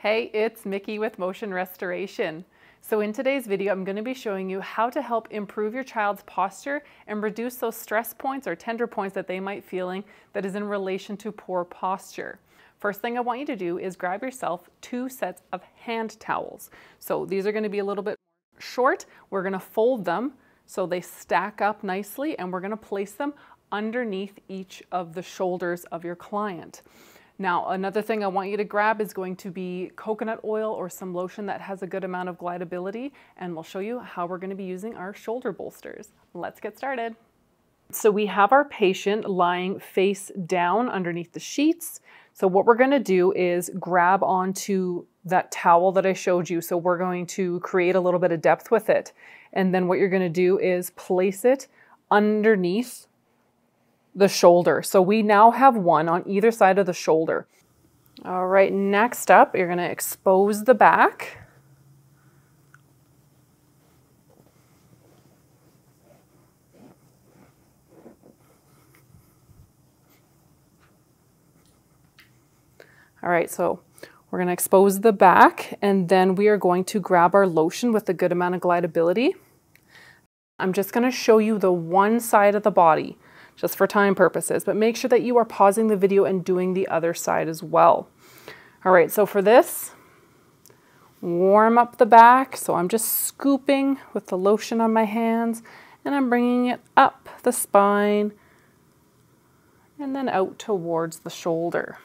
Hey, it's Mickey with Motion Restoration. So in today's video, I'm going to be showing you how to help improve your child's posture and reduce those stress points or tender points that they might feeling that is in relation to poor posture. First thing I want you to do is grab yourself 2 sets of hand towels. So these are going to be a little bit short. We're going to fold them so they stack up nicely, and we're going to place them underneath each of the shoulders of your client. Now, another thing I want you to grab is going to be coconut oil or some lotion that has a good amount of glidability, and we'll show you how we're going to be using our shoulder bolsters. Let's get started. So we have our patient lying face down underneath the sheets. So what we're going to do is grab onto that towel that I showed you. So we're going to create a little bit of depth with it. And then what you're going to do is place it underneath the shoulder. So we now have one on either side of the shoulder. All right, next up, you're going to expose the back. All right, so we're going to expose the back, and then we are going to grab our lotion with a good amount of glidability. I'm just going to show you the one side of the body, just for time purposes, but make sure that you are pausing the video and doing the other side as well. All right, so for this, warm up the back. So I'm just scooping with the lotion on my hands, and I'm bringing it up the spine and then out towards the shoulder.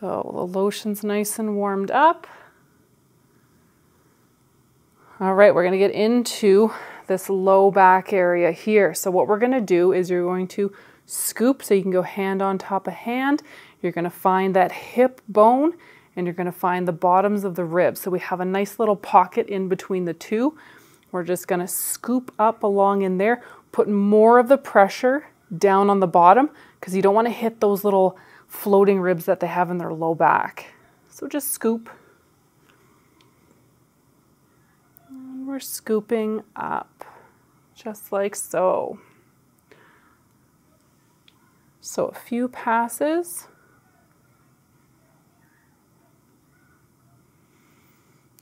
So the lotion's nice and warmed up. All right, we're going to get into this low back area here. So what we're going to do is you're going to scoop, so you can go hand on top of hand. You're going to find that hip bone, and you're going to find the bottoms of the ribs. So we have a nice little pocket in between the two. We're just going to scoop up along in there, put more of the pressure down on the bottom, because you don't want to hit those little floating ribs that they have in their low back. So just scoop. And we're scooping up, just like so. So a few passes.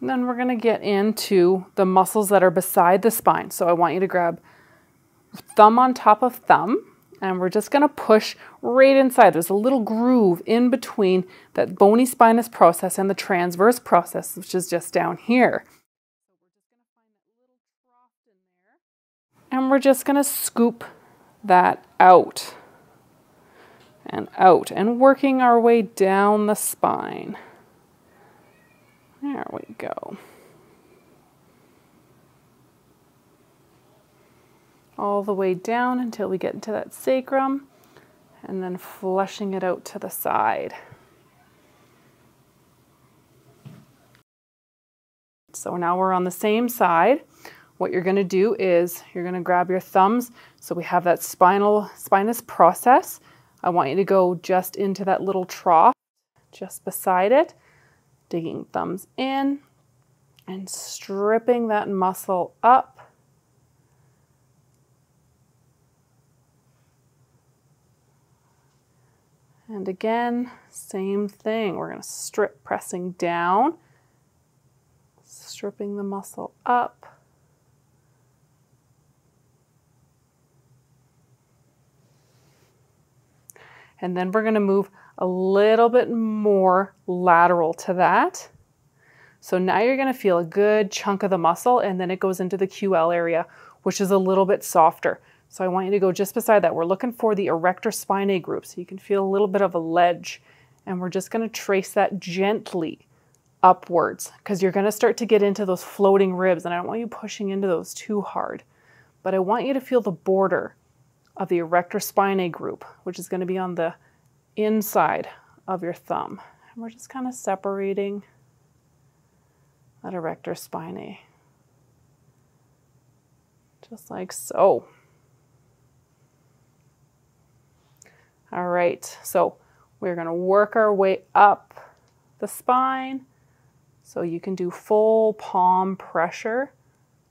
And then we're going to get into the muscles that are beside the spine. So I want you to grab thumb on top of thumb, and we're just going to push right inside. There's a little groove in between that bony spinous process and the transverse process, which is just down here. And we're just going to scoop that out and working our way down the spine. There we go. All the way down until we get into that sacrum, and then flushing it out to the side. So now we're on the same side. What you're going to do is you're going to grab your thumbs. So we have that spinous process. I want you to go just into that little trough just beside it, digging thumbs in and stripping that muscle up. And again, same thing. We're going to strip, pressing down, stripping the muscle up. And then we're going to move a little bit more lateral to that. So now you're going to feel a good chunk of the muscle, and then it goes into the QL area, which is a little bit softer. So I want you to go just beside that. We're looking for the erector spinae group, so you can feel a little bit of a ledge. And we're just going to trace that gently upwards, because you're going to start to get into those floating ribs, and I don't want you pushing into those too hard. But I want you to feel the border of the erector spinae group, which is going to be on the inside of your thumb. And we're just kind of separating that erector spinae, just like so. All right, so we're going to work our way up the spine, So you can do full palm pressure.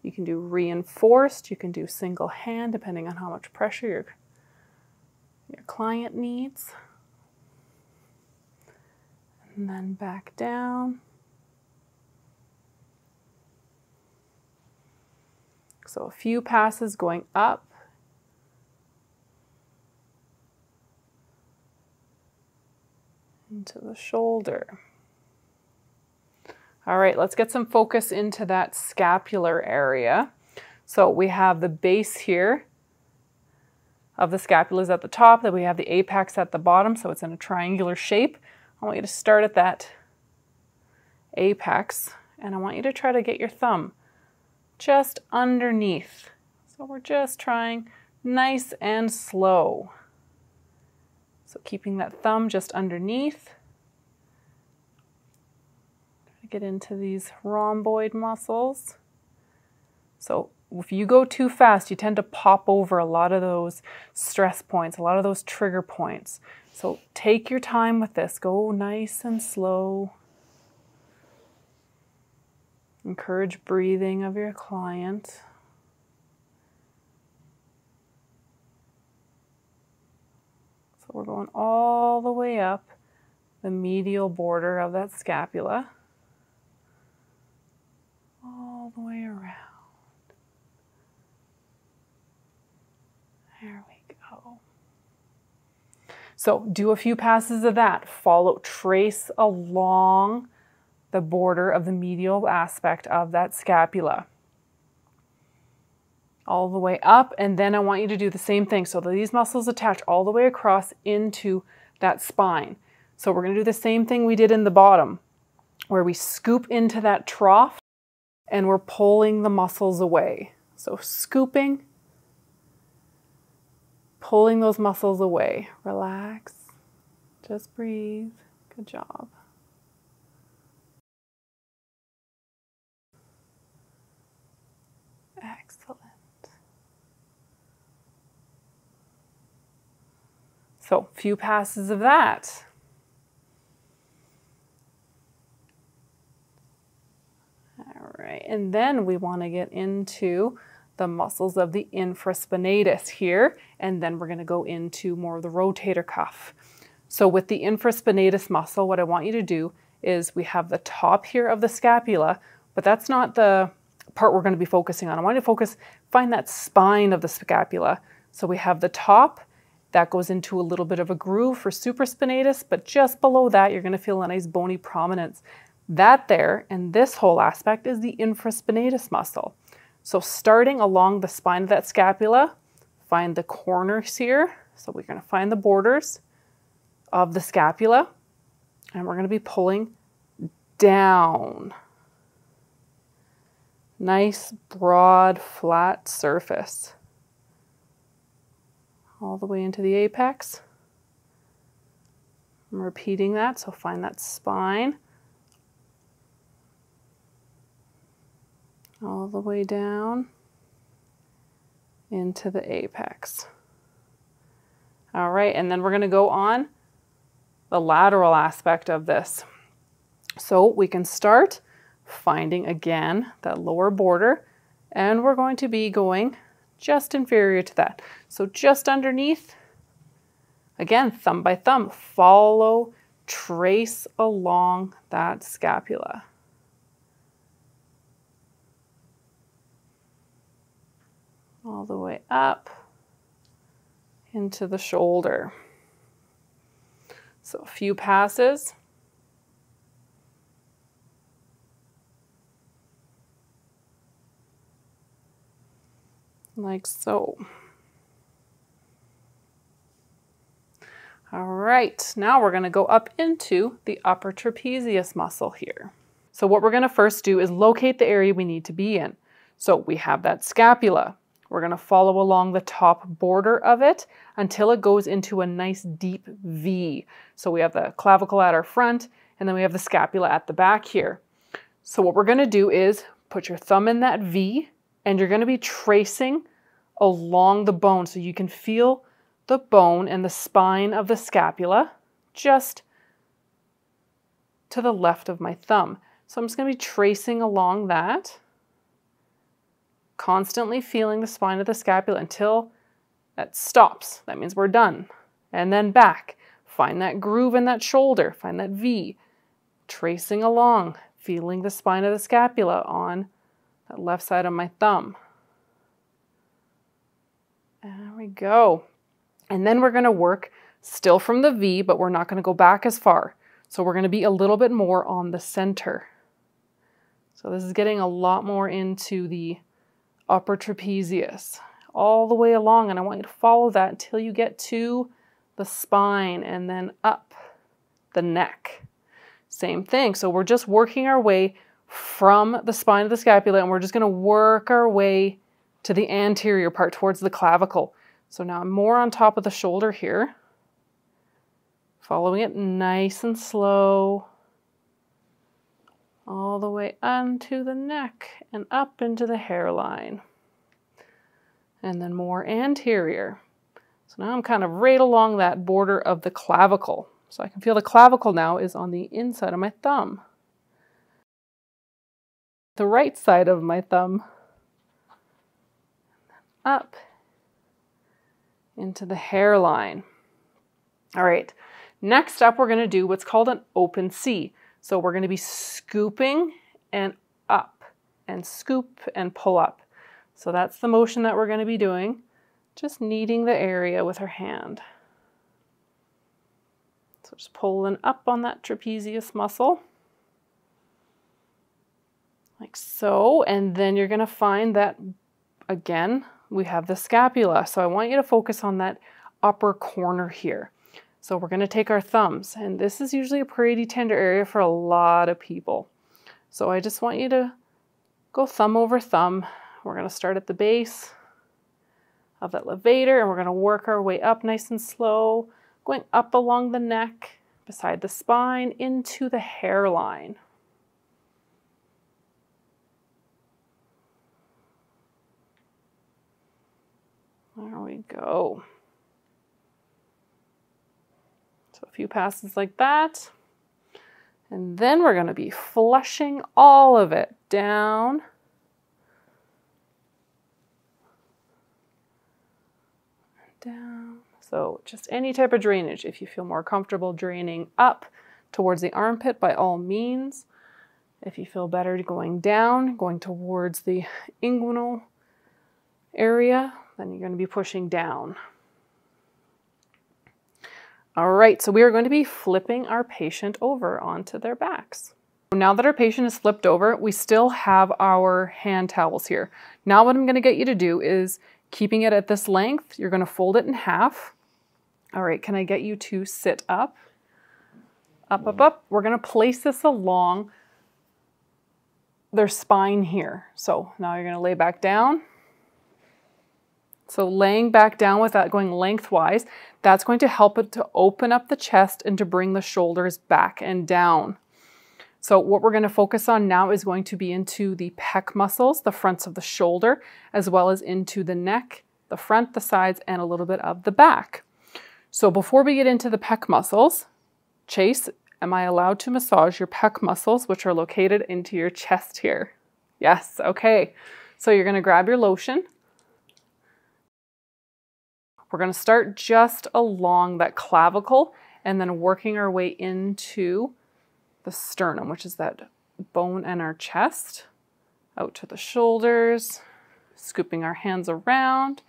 You can do reinforced. You can do single hand, depending on how much pressure your client needs. And then back down. So a few passes going up. Into the shoulder. All right, let's get some focus into that scapular area. So we have the base here of the scapula is at the top, then we have the apex at the bottom, so it's in a triangular shape. I want you to start at that apex, and I want you to try to get your thumb just underneath. So we're just trying nice and slow. So keeping that thumb just underneath. Get into these rhomboid muscles. So if you go too fast, you tend to pop over a lot of those stress points, a lot of those trigger points. So take your time with this. Go nice and slow. Encourage breathing of your client. So we're going all the way up the medial border of that scapula. All the way around. There we go. So do a few passes of that. Follow, trace along the border of the medial aspect of that scapula. All the way up, and then I want you to do the same thing. So these muscles attach all the way across into that spine. So we're going to do the same thing we did in the bottom, where we scoop into that trough and we're pulling the muscles away. So scooping, pulling those muscles away. Relax, just breathe. Good job. Excellent. So a few passes of that. All right, and then we want to get into the muscles of the infraspinatus here, and then we're going to go into more of the rotator cuff. So with the infraspinatus muscle, what I want you to do is we have the top here of the scapula, but that's not the part we're going to be focusing on. I want you to find that spine of the scapula. So we have the top, that goes into a little bit of a groove for supraspinatus, but just below that, you're going to feel a nice bony prominence. That there, and this whole aspect is the infraspinatus muscle. So starting along the spine of that scapula, find the corners here. So we're going to find the borders of the scapula, and we're going to be pulling down. Nice, broad, flat surface. All the way into the apex. I'm repeating that, so find that spine. All the way down into the apex. All right, and then we're going to go on the lateral aspect of this. So we can start finding again that lower border, and we're going to be going just inferior to that. So just underneath, again, thumb by thumb, follow, trace along that scapula. All the way up into the shoulder. So a few passes. Like so. All right, now we're going to go up into the upper trapezius muscle here. So what we're going to first do is locate the area we need to be in. So we have that scapula. We're going to follow along the top border of it until it goes into a nice deep V. So we have the clavicle at our front, and then we have the scapula at the back here. So what we're going to do is put your thumb in that V, and you're going to be tracing along the bone so you can feel the bone and the spine of the scapula just to the left of my thumb. So I'm just going to be tracing along that, constantly feeling the spine of the scapula until that stops. That means we're done. And then back. Find that groove in that shoulder. Find that V. Tracing along, feeling the spine of the scapula on that left side of my thumb. There we go. And then we're going to work still from the V, but we're not going to go back as far. So we're going to be a little bit more on the center. So this is getting a lot more into the upper trapezius, all the way along, and I want you to follow that until you get to the spine and then up the neck. Same thing. So we're just working our way from the spine of the scapula, and we're just going to work our way to the anterior part towards the clavicle. So now I'm more on top of the shoulder here, following it nice and slow, all the way onto the neck and up into the hairline. And then more anterior. So now I'm kind of right along that border of the clavicle. So I can feel the clavicle now is on the inside of my thumb. The right side of my thumb. Up into the hairline. All right, next up we're going to do what's called an open C. So we're going to be scooping and up and scoop and pull up. So that's the motion that we're going to be doing, just kneading the area with our hand. So just pulling up on that trapezius muscle, like so, and then you're going to find that, again, we have the scapula. So I want you to focus on that upper corner here. So we're going to take our thumbs, and this is usually a pretty tender area for a lot of people. So I just want you to go thumb over thumb. We're going to start at the base of that levator, and we're going to work our way up nice and slow, going up along the neck, beside the spine, into the hairline. There we go. So a few passes like that. And then we're going to be flushing all of it down. Down. So just any type of drainage. If you feel more comfortable draining up towards the armpit, by all means. If you feel better going down, going towards the inguinal area, then you're going to be pushing down. All right, so we are going to be flipping our patient over onto their backs. Now that our patient is flipped over, we still have our hand towels here. Now what I'm going to get you to do is, keeping it at this length, you're going to fold it in half. All right, can I get you to sit up? Up, up, up. We're going to place this along their spine here. So now you're going to lay back down. So laying back down with that going lengthwise, that's going to help it to open up the chest and to bring the shoulders back and down. So what we're going to focus on now is going to be into the pec muscles, the fronts of the shoulder, as well as into the neck, the front, the sides, and a little bit of the back. So before we get into the pec muscles, Chase, am I allowed to massage your pec muscles, which are located into your chest here? Yes, okay. So you're going to grab your lotion. We're going to start just along that clavicle and then working our way into the sternum, which is that bone in our chest, out to the shoulders, scooping our hands around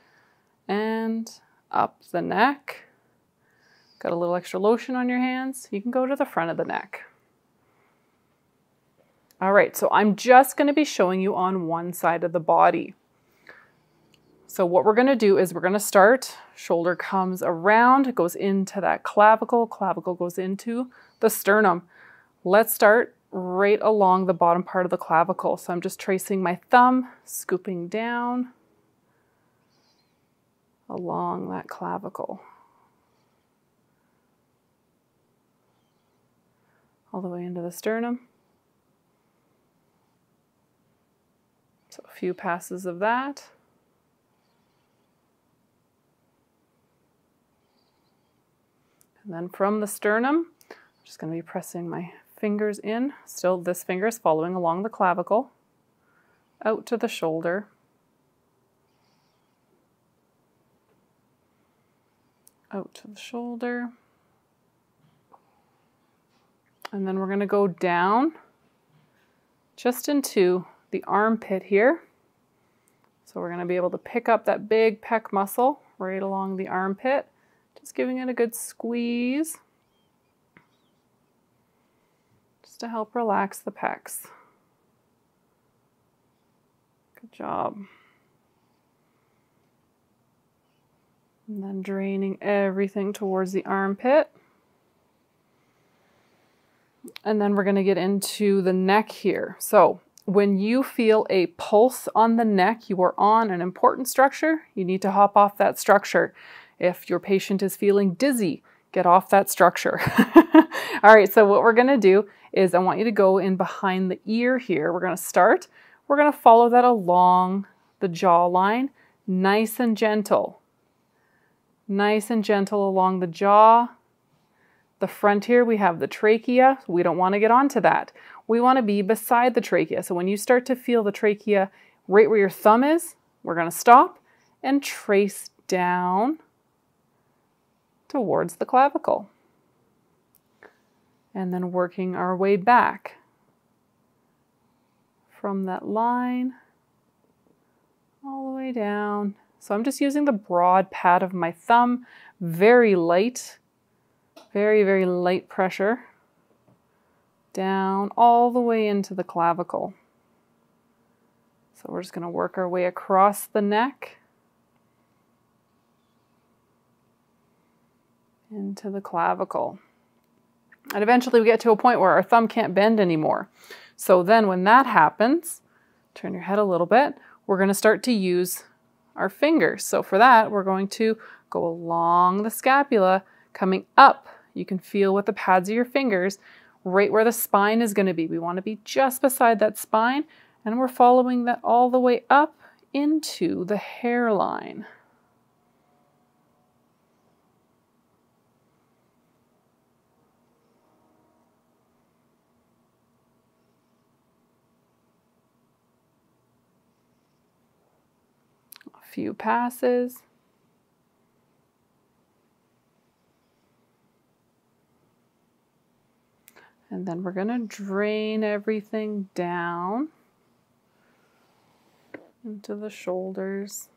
and up the neck. Got a little extra lotion on your hands? You can go to the front of the neck. All right, so I'm just going to be showing you on one side of the body. So what we're going to do is we're going to start, shoulder comes around, it goes into that clavicle, clavicle goes into the sternum. Let's start right along the bottom part of the clavicle. So I'm just tracing my thumb, scooping down along that clavicle. All the way into the sternum. So a few passes of that. And then from the sternum, I'm just going to be pressing my fingers in. Still, this finger is following along the clavicle, out to the shoulder, out to the shoulder, and then we're going to go down just into the armpit here. So we're going to be able to pick up that big pec muscle right along the armpit, just giving it a good squeeze, just to help relax the pecs. Good job. And then draining everything towards the armpit. And then we're going to get into the neck here. So when you feel a pulse on the neck, you are on an important structure. You need to hop off that structure. If your patient is feeling dizzy, get off that structure. All right, so what we're going to do is I want you to go in behind the ear here. We're going to start. We're going to follow that along the jawline, nice and gentle. Nice and gentle along the jaw. The front here, we have the trachea. We don't want to get onto that. We want to be beside the trachea. So when you start to feel the trachea right where your thumb is, we're going to stop and trace down towards the clavicle. And then working our way back from that line all the way down. So I'm just using the broad pad of my thumb, very light, very, very light pressure down all the way into the clavicle. So we're just going to work our way across the neck into the clavicle. And eventually we get to a point where our thumb can't bend anymore. So then when that happens, turn your head a little bit, we're going to start to use our fingers. So for that, we're going to go along the scapula, coming up. You can feel with the pads of your fingers right where the spine is going to be. We want to be just beside that spine, and we're following that all the way up into the hairline. A few passes. And then we're going to drain everything down into the shoulders.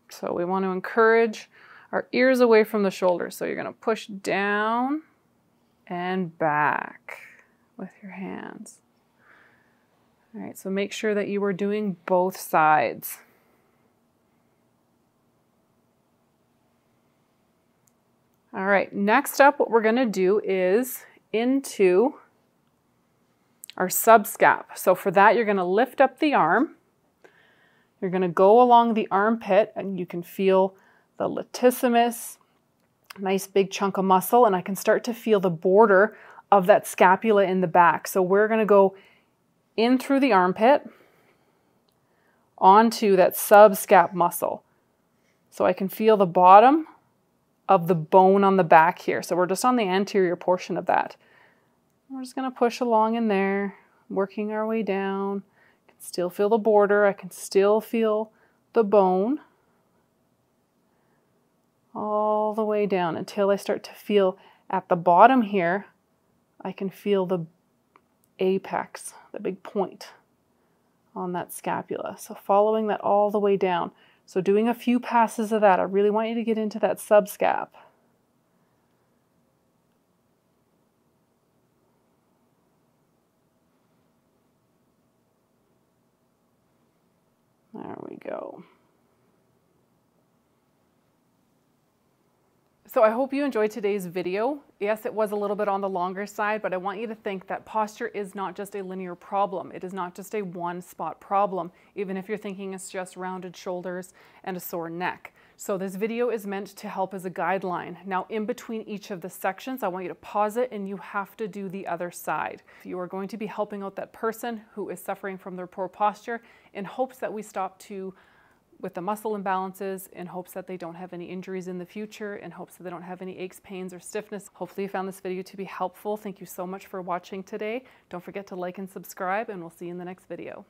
So we want to encourage our ears away from the shoulders. So you're going to push down and back with your hands. All right, so make sure that you are doing both sides. All right, next up, what we're going to do is into our subscap. So for that, you're going to lift up the arm. You're going to go along the armpit, and you can feel the latissimus, nice big chunk of muscle, and I can start to feel the border of that scapula in the back. So we're going to go in through the armpit onto that subscap muscle. So I can feel the bottom of the bone on the back here. So we're just on the anterior portion of that. We're just going to push along in there, working our way down. I can still feel the border. I can still feel the bone all the way down until I start to feel at the bottom here, I can feel the apex, the big point on that scapula. So following that all the way down. So doing a few passes of that, I really want you to get into that subscap. There we go. So I hope you enjoyed today's video. Yes, it was a little bit on the longer side, but I want you to think that posture is not just a linear problem. It is not just a one spot problem, even if you're thinking it's just rounded shoulders and a sore neck. So this video is meant to help as a guideline. Now, in between each of the sections, I want you to pause it and you have to do the other side. You are going to be helping out that person who is suffering from their poor posture in hopes that we stop to with the muscle imbalances in hopes that they don't have any injuries in the future, in hopes that they don't have any aches, pains, or stiffness. Hopefully you found this video to be helpful. Thank you so much for watching today. Don't forget to like and subscribe, and we'll see you in the next video.